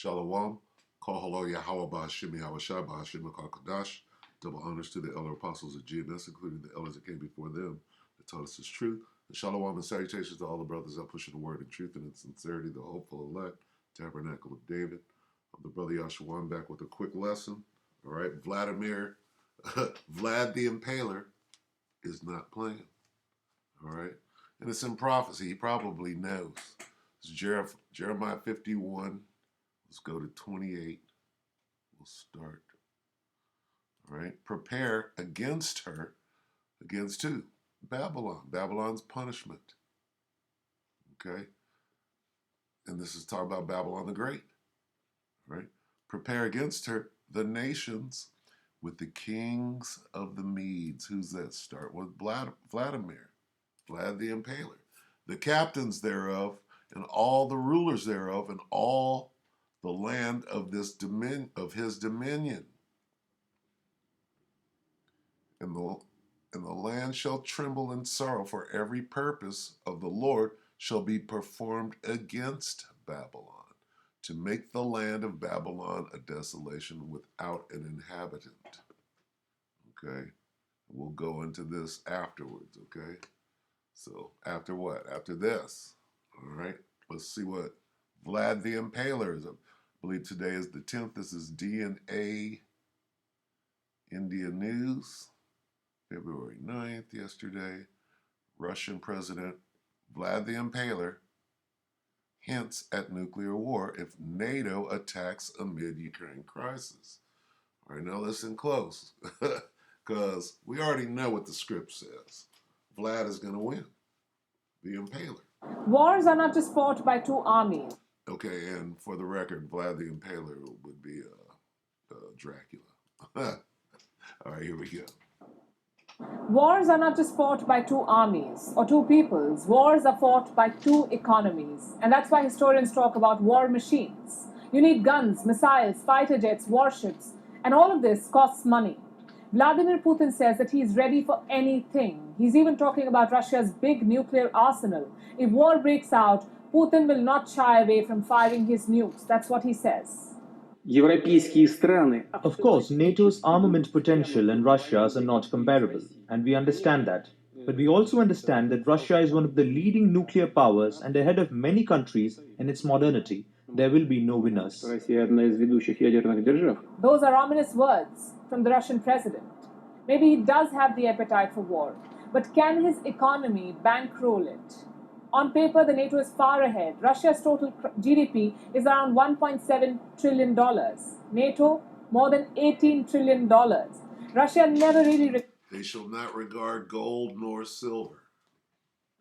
Shalom. Call hello Yahweh Ba'ashim Yahweh Ba'ashim Kadash. Double honors to the elder apostles of GMS, including the elders that came before them that taught us His truth. And shalom and salutations to all the brothers that pushing the word in truth and in sincerity, the hopeful elect, tabernacle of David. I'm the brother Yahshua. I'm back with a quick lesson. All right, Vladimir, Vlad the Impaler is not playing. All right, and it's in prophecy. He probably knows. It's Jeremiah 51. Let's go to 28. We'll start. All right. Prepare against her. Against who? Babylon. Babylon's punishment. Okay. And this is talking about Babylon the Great. All right. Prepare against her the nations with the kings of the Medes. Who's that? Start with Vladimir. Vlad the Impaler. The captains thereof, and all the rulers thereof, and all the land of his dominion. And the land shall tremble in sorrow, for every purpose of the Lord shall be performed against Babylon, to make the land of Babylon a desolation without an inhabitant. Okay? We'll go into this afterwards, okay? So, after what? After this. All right? Let's see what Vlad the Impaler is. I believe today is the 10th. This is DNA India News, February 9th, yesterday. Russian President Vlad the Impaler hints at nuclear war if NATO attacks amid Ukraine crisis. All right, now listen close, because we already know what the script says. Vlad is going to win, the Impaler. Wars are not just fought by two armies. Okay, and for the record, Vlad the Impaler would be Dracula. All right, here we go. Wars are not just fought by two armies or two peoples. Wars are fought by two economies. And that's why historians talk about war machines. You need guns, missiles, fighter jets, warships, and all of this costs money. Vladimir Putin says that he is ready for anything. He's even talking about Russia's big nuclear arsenal. If war breaks out, Putin will not shy away from firing his nukes. That's what he says. Of course, NATO's armament potential and Russia's are not comparable, and we understand that. But we also understand that Russia is one of the leading nuclear powers and ahead of many countries in its modernity. There will be no winners. Those are ominous words from the Russian president. Maybe he does have the appetite for war, but can his economy bankroll it? On paper, the NATO is far ahead. Russia's total GDP is around $1.7 trillion. NATO, more than $18 trillion. Russia never really They shall not regard gold nor silver.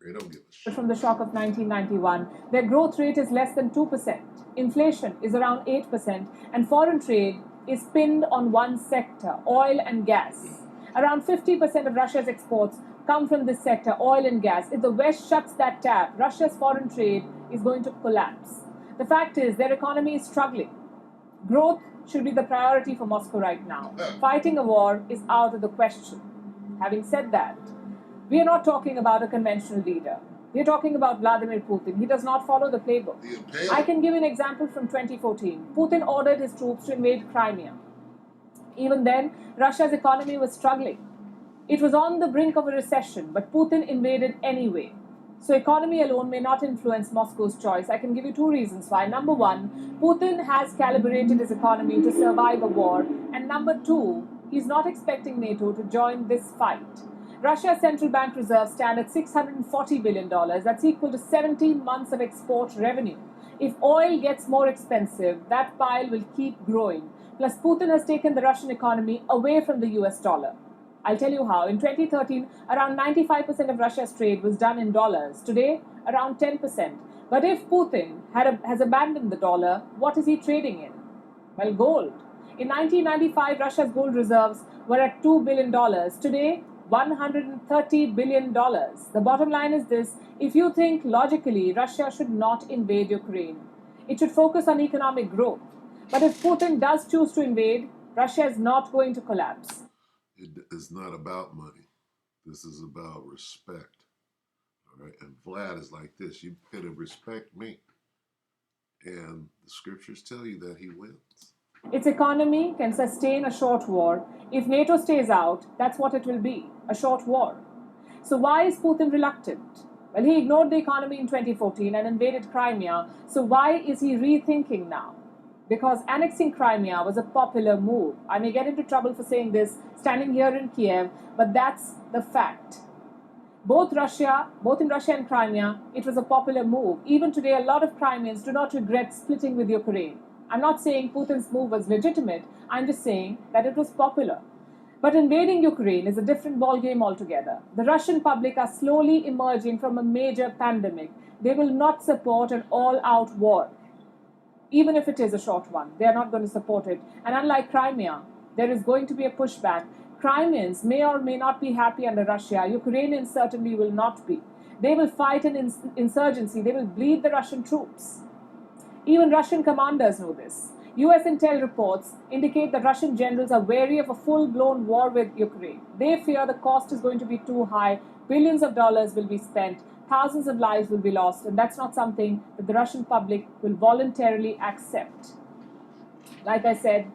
They don't give a shit. From the shock of 1991, their growth rate is less than 2%. Inflation is around 8%, and foreign trade is pinned on one sector, oil and gas. Around 50% of Russia's exports come from this sector, oil and gas. If the West shuts that tap, Russia's foreign trade is going to collapse. The fact is, their economy is struggling. Growth should be the priority for Moscow right now. Fighting a war is out of the question. Having said that, we are not talking about a conventional leader. We are talking about Vladimir Putin. He does not follow the playbook. I can give an example from 2014. Putin ordered his troops to invade Crimea. Even then, Russia's economy was struggling. It was on the brink of a recession, but Putin invaded anyway. So economy alone may not influence Moscow's choice. I can give you two reasons why. Number one, Putin has calibrated his economy to survive a war. And number two, he's not expecting NATO to join this fight. Russia's central bank reserves stand at $640 billion. That's equal to 17 months of export revenue. If oil gets more expensive, that pile will keep growing. Plus, Putin has taken the Russian economy away from the US dollar. I'll tell you how. In 2013, around 95% of Russia's trade was done in dollars. Today, around 10%. But if Putin has abandoned the dollar, what is he trading in? Well, gold. In 1995, Russia's gold reserves were at $2 billion. Today, $130 billion. The bottom line is this: if you think logically, Russia should not invade Ukraine. It should focus on economic growth. But if Putin does choose to invade, Russia is not going to collapse. It is not about money. This is about respect. All right. And Vlad is like this. You better respect me. And the scriptures tell you that he wins. Its economy can sustain a short war. If NATO stays out, that's what it will be, a short war. So why is Putin reluctant? Well, he ignored the economy in 2014 and invaded Crimea. So why is he rethinking now? Because annexing Crimea was a popular move. I may get into trouble for saying this standing here in Kiev, but that's the fact. Both in Russia and Crimea, it was a popular move. Even today, a lot of Crimeans do not regret splitting with Ukraine. I'm not saying Putin's move was legitimate, I'm just saying that it was popular. But invading Ukraine is a different ballgame altogether. The Russian public are slowly emerging from a major pandemic. They will not support an all out war, even if it is a short one. They are not going to support it. And unlike Crimea, there is going to be a pushback. Crimeans may or may not be happy under Russia. Ukrainians certainly will not be. They will fight an insurgency. They will bleed the Russian troops. Even Russian commanders know this. US intel reports indicate that Russian generals are wary of a full blown war with Ukraine. They fear the cost is going to be too high, billions of dollars will be spent, thousands of lives will be lost, and that's not something that the Russian public will voluntarily accept. Like I said,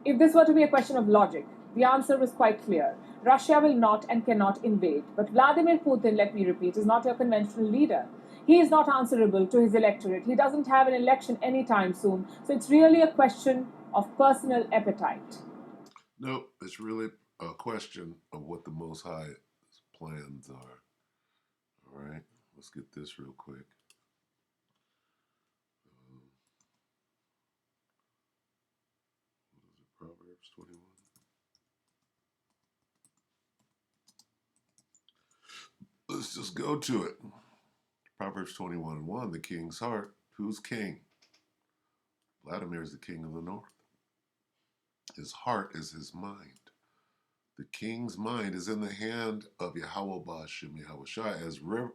if this were to be a question of logic, the answer was quite clear. Russia will not and cannot invade. But Vladimir Putin, let me repeat, is not a conventional leader. He is not answerable to his electorate. He doesn't have an election anytime soon. So it's really a question of personal appetite. No, it's really a question of what the Most High's plans are. All right, let's get this real quick. What is it, Proverbs 21? Let's just go to it. Proverbs 21:1, the king's heart. Who's king? Vladimir is the king of the north. His heart is his mind. The king's mind is in the hand of Yahweh Ba'ashem Yahushai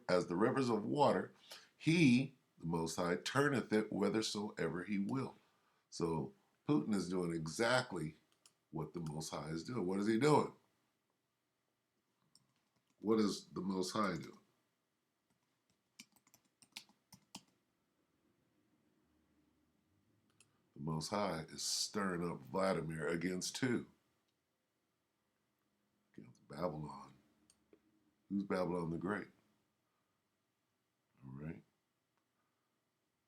as the rivers of water. He, the Most High, turneth it whithersoever he will. So Putin is doing exactly what the Most High is doing. What is he doing? What is the Most High doing? The Most High is stirring up Vladimir against who? Against Babylon. Who's Babylon the Great? All right.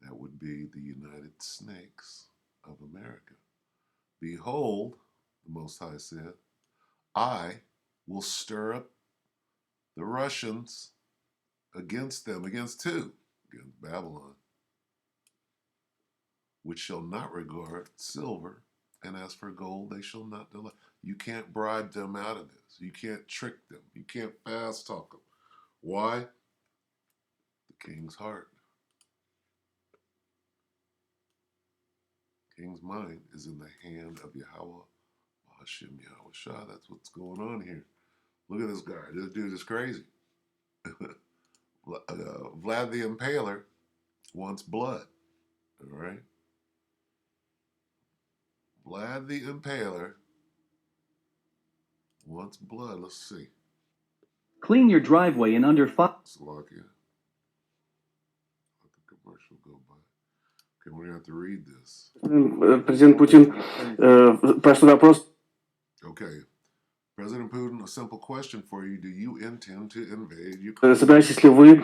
That would be the United Snakes of America. Behold, the Most High said, I will stir up the Russians against them. Against who? Against Babylon, which shall not regard silver, and as for gold, they shall not delay. You can't bribe them out of this. You can't trick them. You can't fast talk them. Why? The king's heart. King's mind is in the hand of Yahweh Hashem Yahushua. That's what's going on here. Look at this guy. This dude is crazy. Vlad the Impaler wants blood. All right. Vlad the Impaler wants blood. Let's see. Clean your driveway in under 5. Slovakia. Let the commercial go by. Okay, we're going to have to read this. Президент Путин спрашивает вопрос. Okay. President Putin, a simple question for you. Do you intend to invade Ukraine? Собираетесь ли вы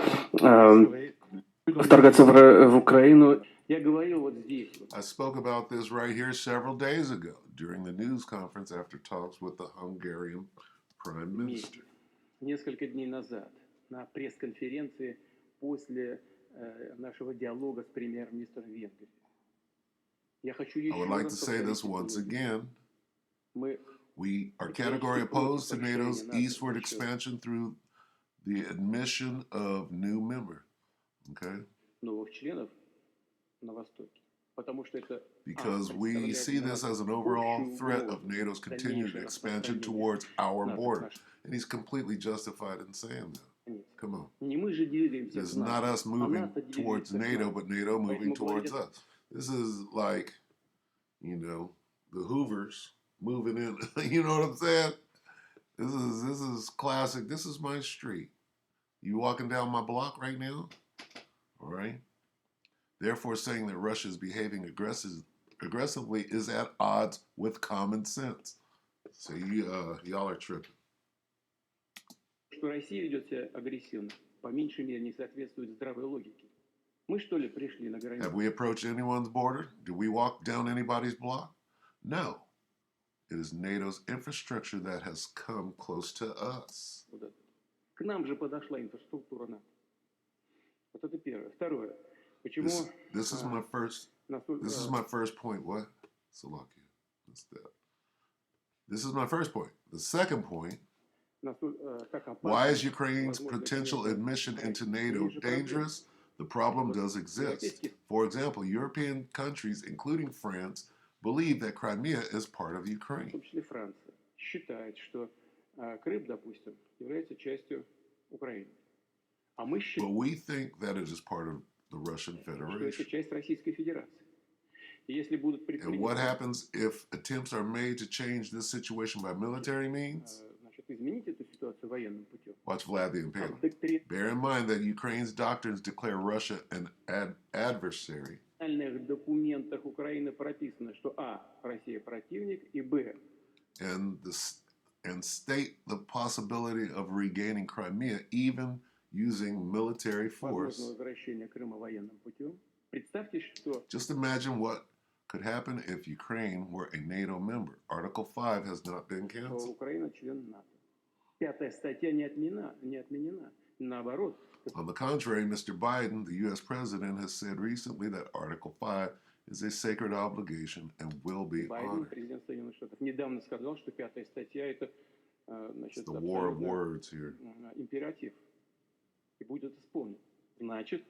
вторгаться в Украину? Я говорил вот здесь. I spoke about this right here several days ago during the news conference after talks with the Hungarian Prime Minister. Несколько дней назад на пресс-конференции после нашего диалога с премьер-министром Венгрии. Я хочу еще I would like to say this once again. We are categorically opposed to NATO's eastward expansion through the admission of new members. Okay? Новых членов на Востоке. Because we see this as an overall threat of NATO's continued expansion towards our border. And he's completely justified in saying that. Come on. It's not us moving towards NATO, but NATO moving towards us. This is like, the Hoovers moving in. You know what I'm saying? This is classic. This is my street. You walking down my block right now? All right? Therefore, saying that Russia is behaving aggressively is at odds with common sense. So y'all are tripping. Что Россия ведет себя агрессивно, по меньшей мере не соответствует здравой логике. Мы что ли пришли на границу? Have we approached anyone's border? Do we walk down anybody's block? No. It is NATO's infrastructure that has come close to us. Вот это. К нам же подошла инфраструктура НАТО. Вот это первое. Второе. Почему This is my first point. What? Slovakia. What's that? This is my first point. The second point, why is Ukraine's potential admission into NATO dangerous? The problem does exist. For example, European countries, including France, believe that Crimea is part of в Ukraine. том числе Франция, считает, что Крым, допустим, является частью Украины. А мы But считаем, we think that it is part of the Russian что это Federation. часть Российской Федерации. И если будут And what предприняты, happens if attempts are made to change this situation by military means? значит, изменить эту ситуацию военным путем, Watch Vlad the Impaler. от Bear in mind that Ukraine's doctrines declare Russia an adversary, доктринальных документах Украины прописано, что а. Россия противник, и б. and state the possibility of regaining Crimea even using military force. Возможно возвращение Крыма военным путем. Представьте, что Just imagine what could happen if Ukraine were a NATO member. Article 5 has not been canceled. Украина член НАТО. Пятая статья не отменена. Наоборот, On the contrary, Mr. Biden, the U.S. president, has said recently that Article 5 is a sacred obligation and will be Байден, honored. президент Соединенных Штатов, недавно сказал, что пятая статья это It's значит, the war of абсолютно words here. императив. И будет исполнен. Значит,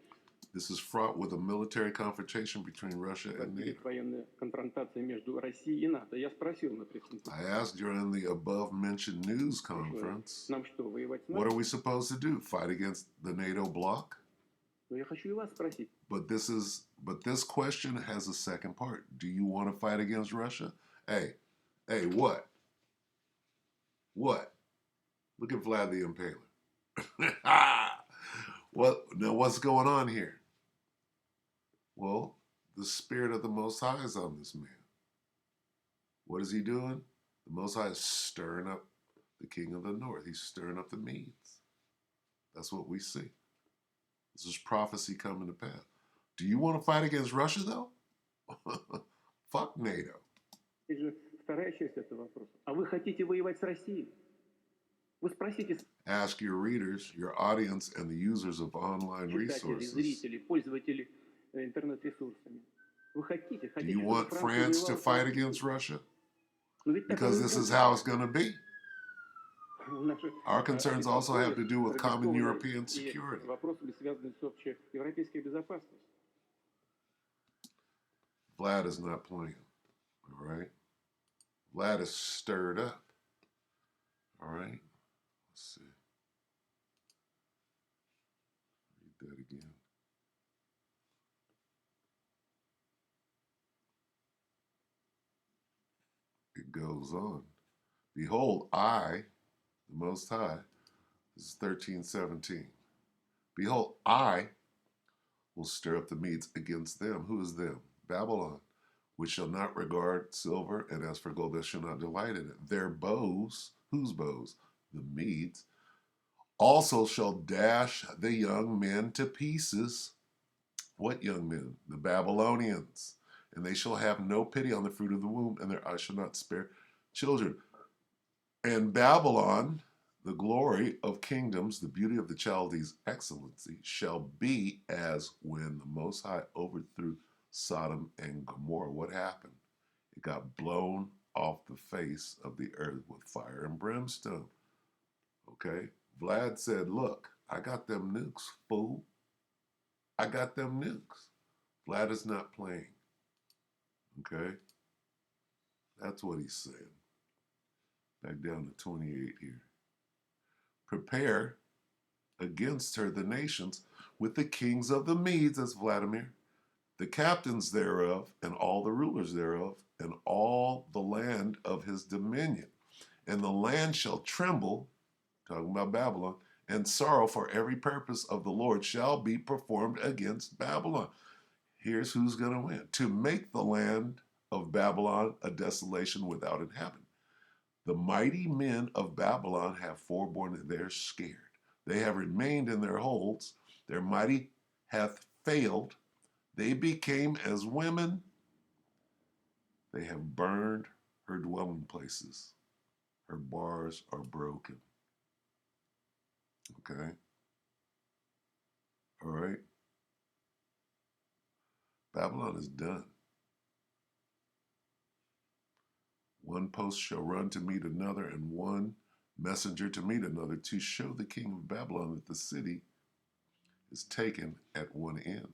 This is fraught with a military confrontation between Russia and NATO. будет военная конфронтация между Россией и НАТО. Я спросил на пресс-конференции, I asked during the above-mentioned news conference, нам что, воевать с what НАТО? are we supposed to do? Fight against the NATO bloc? Но я хочу и вас sпросить. But this question has a second part. Do you want to fight against Russia? Hey, what? What? Look at Vlad the Impaler. What's going on here? Well, the Spirit of the Most High is on this man. What is he doing? The Most High is stirring up the king of the north. He's stirring up the Medes. That's what we see. This is prophecy coming to pass. Do you want to fight against Russia, though? Fuck NATO. Это же вторая часть этого вопроса. А вы хотите воевать с Россией? Вы спросите Ask your readers, your audience, and the users of online читателей, resources. зрителей, пользователей интернет-ресурсами. Вы хотите, Do you чтобы want Франция France to воевала с fight Россией? against Russia? Но ведь так Because оно и this is будет. how it's going to be. Наши, Our concerns also have to do with common продиктованные European и security. вопросы, связанные с общей европейской безопасностью. Vlad is not playing. All right? Vlad is stirred up. All right? Let's see. Read that again. It goes on. Behold, I, the Most High, this is 13:17. Behold, I will stir up the Medes against them. Who is them? Babylon, which shall not regard silver, and as for gold, they shall not delight in it. Their bows, whose bows? The Medes, also shall dash the young men to pieces. What young men? The Babylonians. And they shall have no pity on the fruit of the womb, and their eyes shall not spare children. And Babylon, the glory of kingdoms, the beauty of the Chaldees' excellency, shall be as when the Most High overthrew Sodom and Gomorrah. What happened? It got blown off the face of the earth with fire and brimstone. Okay? Vlad said, look, I got them nukes, fool. I got them nukes. Vlad is not playing. Okay? That's what he's saying. Back down to 28 here. Prepare against her the nations with the kings of the Medes, that's Vladimir, the captains thereof, and all the rulers thereof, and all the land of his dominion. And the land shall tremble, talking about Babylon, and sorrow for every purpose of the Lord shall be performed against Babylon. Here's who's going to win. To make the land of Babylon a desolation without inhabitant. The mighty men of Babylon have forborne, they're scared. They have remained in their holds. Their mighty hath failed. They became as women. They have burned her dwelling places. Her bars are broken. Okay? All right? Babylon is done. One post shall run to meet another, and one messenger to meet another, to show the king of Babylon that the city is taken at one end,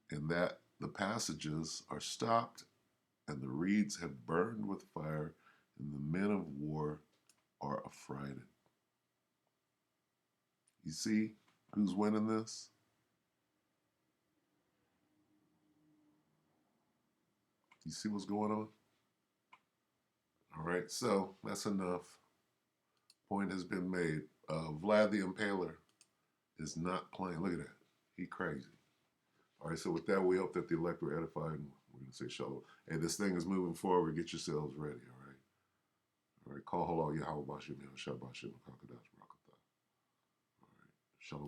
and that the passages are stopped, and the reeds have burned with fire, and the men of war are affrighted. You see who's winning this? You see what's going on? All right, so that's enough. Point has been made. Vlad the Impaler is not playing. Look at that. He crazy. All right, so with that, we hope that the elect were edified, and we're going to say shalom. Hey, this thing is moving forward. Get yourselves ready, all right? All right, call hello, Yahweh Bashim, Shabbat Shem, Kakadash, Rakatah. All right, shalom.